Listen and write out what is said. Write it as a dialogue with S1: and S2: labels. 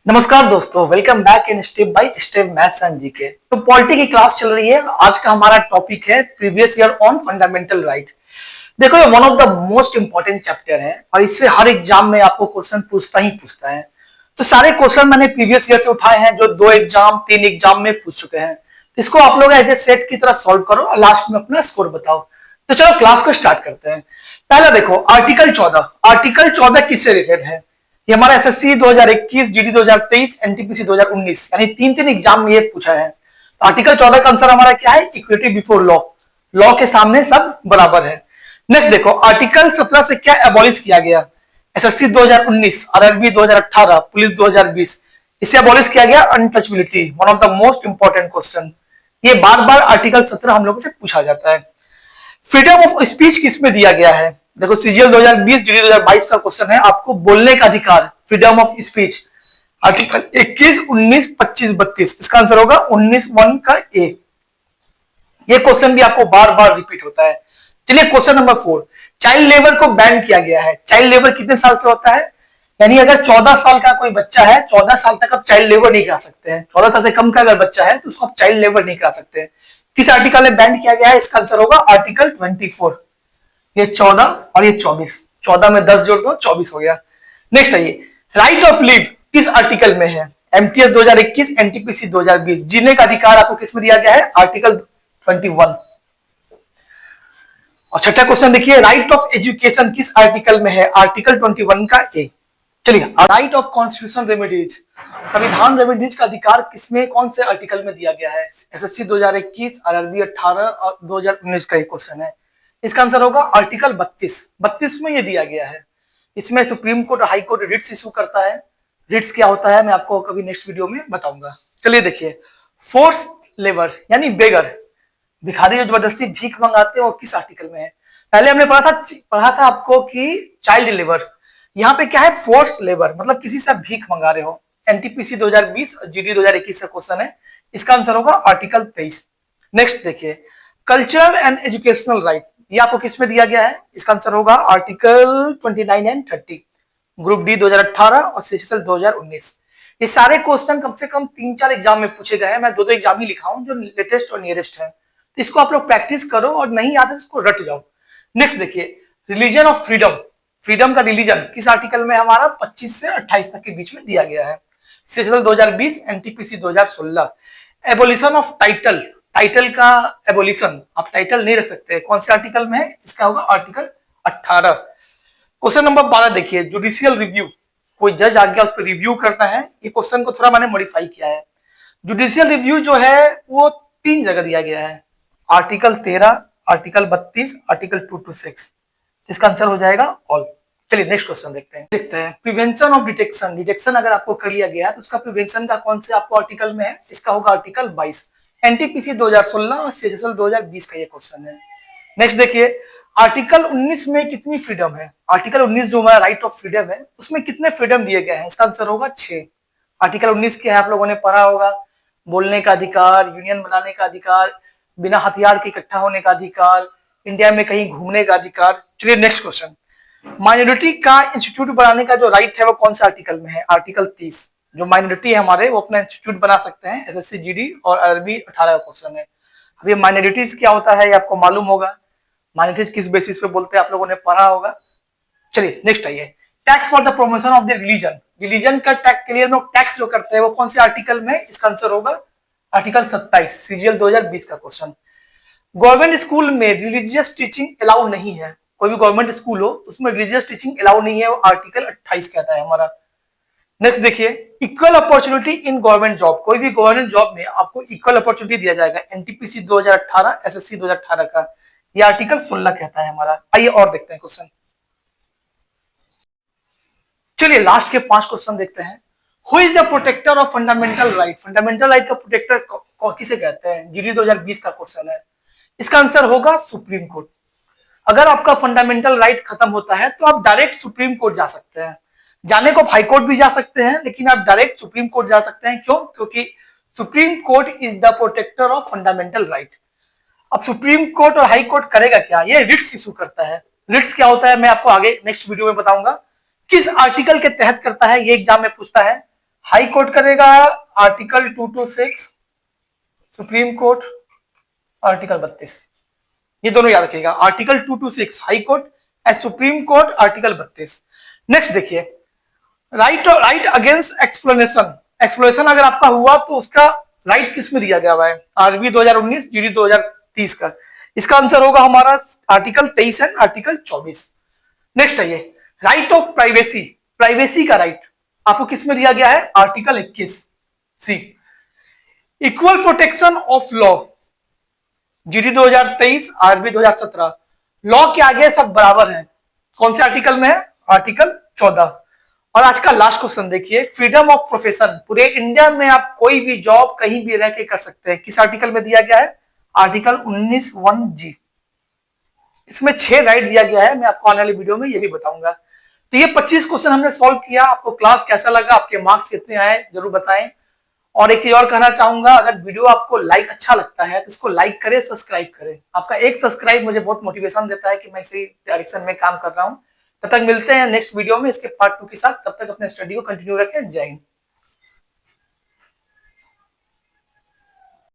S1: नमस्कार दोस्तों, welcome back in step by step maths and GK. तो पॉलिटी की क्लास चल रही है। आज का हमारा टॉपिक है previous year on fundamental right. देखो, ये one of the most important chapter है और इससे हर एग्जाम में आपको क्वेश्चन पूछता है। तो सारे क्वेश्चन मैंने प्रीवियस ईयर से उठाए हैं जो 2 एग्जाम 3 एग्जाम में पूछ चुके हैं। तो इसको आप लोग एज ए सेट की तरह सॉल्व करो और लास्ट में अपना स्कोर बताओ। तो चलो क्लास को स्टार्ट करते हैं। पहला देखो, आर्टिकल 14 किससे रिलेटेड है? ये हमारा एसएससी 2021, जीडी 2023, एनटीपीसी 2019 यानी तीन एग्जाम में ये पूछा है। तो आर्टिकल 14 का आंसर हमारा क्या है? इक्विटी बिफोर लॉ, लॉ के सामने सब बराबर है। नेक्स्ट देखो, आर्टिकल 17 से क्या एबॉलिश किया गया? एसएससी 2019, आरआरबी 2018, पुलिस 2020, इससे एबॉलिश किया गया untouchability. One of the most important question, ये बार बार आर्टिकल 17 हम लोगों से पूछा जाता है। फ्रीडम ऑफ स्पीच किसमें दिया गया है? देखो, सीजीएल 2020, जीडी 2022 का क्वेश्चन है, आपको बोलने का अधिकार, फ्रीडम ऑफ स्पीच, आर्टिकल 21, 19, 25, 32। इसका आंसर होगा 19(1) का ए। ये क्वेश्चन भी आपको बार बार रिपीट होता है। चलिए क्वेश्चन नंबर 4, चाइल्ड लेबर को बैन किया गया है। चाइल्ड लेबर कितने साल से होता है? यानी अगर 14 साल का कोई बच्चा है, 14 साल तक आप चाइल्ड लेबर नहीं करा सकते हैं। 14 साल से कम का अगर बच्चा है तो उसको आप चाइल्ड लेबर नहीं करा सकते हैं। किस आर्टिकल में बैन किया गया है? इसका आंसर होगा आर्टिकल 24। ये 14 और ये 24, 14 में 10 जोड़ दो, 24 हो गया। नेक्स्ट है ये राइट ऑफ लिव, किस आर्टिकल में है? एमटीएस 2021, एनटीपीसी 2020, जीने का अधिकार आपको किस में दिया गया है? आर्टिकल 21। और छठा क्वेश्चन देखिए, राइट ऑफ एजुकेशन किस आर्टिकल में है? आर्टिकल 21 का ए। चलिए, राइट ऑफ कॉन्स्टिट्यूशन रेमेडीज, संविधान रेमेडीज का अधिकार किसमें, कौन से आर्टिकल में दिया गया है? एसएससी 2021, आरआरबी 18 और 2019 का एक क्वेश्चन है। इसका आंसर होगा आर्टिकल 32 में ये दिया गया है। इसमें सुप्रीम कोर्ट और हाई कोर्ट रिट्स इशू करता है। रिट्स क्या होता है मैं आपको कभी नेक्स्ट वीडियो में बताऊंगा। चलिए देखिए, फोर्स लेबर यानी बेगर, भिखारी जो जबरदस्ती भीख मंगाते हैं, वो किस आर्टिकल में है? पहले हमने पढ़ा था आपको कि चाइल्ड लेबर, यहाँ पे क्या है? फोर्स लेबर, मतलब किसी से भीख मंगा रहे हो। एनटीपीसी 2020 और जीडी 2021 का क्वेश्चन है। इसका आंसर होगा आर्टिकल 23। नेक्स्ट देखिए, कल्चरल एंड एजुकेशनल राइट, ये आपको किस में दिया गया है? इसका आंसर होगा आर्टिकल 29 एंड 30, ग्रुप डी 2018 और सेशनल 2019। ये सारे क्वेश्चन कम से कम 3-4 एग्जाम में पूछे गए हैं। मैं 2 एग्जाम ही लिखा हूं जो लेटेस्ट और नियरेस्ट है। तो इसको आप लोग प्रैक्टिस करो और नहीं आता इसको रट जाओ। नेक्स्ट देखिए, रिलीजन ऑफ फ्रीडम, फ्रीडम का रिलीजन किस आर्टिकल में हमारा? 25 से 28 तक के बीच में दिया गया है। Sessional 2020, NTPC 2016। Abolition of title, title का एबोलिशन, आप टाइटल नहीं रख सकते, कौन से आर्टिकल में है? इसका होगा आर्टिकल 18। क्वेश्चन नंबर 12 देखिए, जुडिशियल रिव्यू, कोई जज आ गया उस पर रिव्यू करना है। ये क्वेश्चन को थोड़ा मैंने मॉडिफाई किया है। जुडिशियल रिव्यू जो है वो 3 जगह दिया गया है, आर्टिकल 13, आर्टिकल 32, आर्टिकल 2 to 6। इसका आंसर हो जाएगा ऑल। चलिए नेक्स्ट क्वेश्चन देखते हैं। प्रिवेंशन ऑफ डिटेक्शन, डिटेक्शन अगर आपको कर लिया गया तो उसका प्रिवेंशन का कौन से आपको आर्टिकल में है? इसका होगा आर्टिकल 22। एनटीपीसी 2016 और सेशनल 2020 का ये क्वेश्चन है। नेक्स्ट देखिए, आर्टिकल 19 में कितनी फ्रीडम है? आर्टिकल 19 जो हमारा राइट ऑफ फ्रीडम है, उसमें कितने फ्रीडम दिए गए हैं? इसका आंसर होगा 6। आर्टिकल 19 के आप लोगों ने पढ़ा होगा, बोलने का अधिकार, यूनियन बनाने का अधिकार, बिना हथियार के इकट्ठा होने का अधिकार, इंडिया में कहीं घूमने का अधिकार। चलिए नेक्स्ट क्वेश्चन, माइनॉरिटी का इंस्टीट्यूट बनाने का जो राइट है वो कौन से आर्टिकल में है? आर्टिकल 30। जो माइनॉरिटी है हमारे, वो अपना इंस्टीट्यूट बना सकते हैं। एसएससी जीडी और आरआरबी 18 का क्वेश्चन है। अभी माइनॉरिटीज क्या होता है ये आपको मालूम होगा। माइनॉरिटीज किस बेसिस पे बोलते हैं आप लोगों ने पढ़ा होगा। चलिए नेक्स्ट आइए, tax for the promotion of the religion, religion का टैक्स के लिए लोग टैक्स जो करते हैं वो कौन से आर्टिकल में? इसका आंसर होगा आर्टिकल 27, सीजीएल 2020 का क्वेश्चन। गवर्नमेंट स्कूल में रिलीजियस टीचिंग अलाउ नहीं है। कोई भी गवर्नमेंट स्कूल हो उसमें रिलीजियस टीचिंग अलाउ नहीं है, वो आर्टिकल 28 कहता है हमारा। नेक्स्ट देखिए, equal opportunity in government job, कोई भी गवर्नमेंट जॉब में आपको इक्वल अपॉर्चुनिटी दिया जाएगा। एनटीपीसी 2018, एसएससी 2018 का ये आर्टिकल 16 कहता है हमारा। आइए और देखते हैं क्वेश्चन। चलिए लास्ट के 5 क्वेश्चन देखते हैं। Who is the protector of fundamental right, fundamental right का प्रोटेक्टर किसे कहते हैं? जीडी 2020 का क्वेश्चन है। इसका आंसर होगा सुप्रीम कोर्ट। अगर आपका फंडामेंटल राइट खत्म होता है तो आप डायरेक्ट सुप्रीम कोर्ट जा सकते हैं। जाने को हाई कोर्ट भी जा सकते हैं, लेकिन आप डायरेक्ट सुप्रीम कोर्ट जा सकते हैं। क्यों? क्योंकि Supreme Court is the protector of fundamental right. अब सुप्रीम कोर्ट और हाई कोर्ट करेगा क्या? ये रिट्स इशू करता है। रिट्स क्या होता है मैं आपको आगे नेक्स्ट वीडियो में बताऊंगा। किस आर्टिकल के तहत करता है, ये एग्जाम में पूछता है। हाई कोर्ट करेगा आर्टिकल 226, सुप्रीम कोर्ट आर्टिकल 32। ये दोनों याद रखिएगा, article 226 high court and supreme court article 32। Next देखिए, राइट अगेंस्ट एक्सप्लेनेशन। एक्सप्लेनेशन अगर आपका हुआ तो उसका राइट किस में दिया गया हुआ है? आरबी 2019, जीडी 2030 का। इसका आंसर होगा हमारा आर्टिकल 23 एंड आर्टिकल 24। नेक्स्ट है ये राइट ऑफ प्राइवेसी। प्राइवेसी का राइट आपको किस में दिया गया है? Article 21 C. Equal protection of law, GD 2023, RB 2017। Law के आगे सब बराबर है, कौन से आर्टिकल में है? आर्टिकल 14। और आज का लास्ट क्वेश्चन देखिए, फ्रीडम ऑफ प्रोफेशन। पूरे इंडिया में आप कोई भी जॉब कहीं भी रह के कर सकते हैं, किस आर्टिकल में दिया गया है? Article 19(1)(g। इसमें 6 राइट दिया गया है, मैं आपको आने वाली वीडियो में ये भी बताऊंगा। तो ये 25 क्वेश्चन हमने सॉल्व किया। आपको क्लास कैसा लगा, आपके मार्क्स कितने आए, जरूर बताएं। और एक चीज और कहना चाहूंगा, अगर वीडियो आपको लाइक अच्छा लगता है तो इसको लाइक करें, सब्सक्राइब करें। आपका एक सब्सक्राइब मुझे बहुत मोटिवेशन देता है कि मैं इसी डायरेक्शन में काम कर रहा हूं। तब तक मिलते हैं नेक्स्ट वीडियो में इसके पार्ट 2 के साथ। तब तक अपने स्टडी को कंटिन्यू रखें। जय हिंद।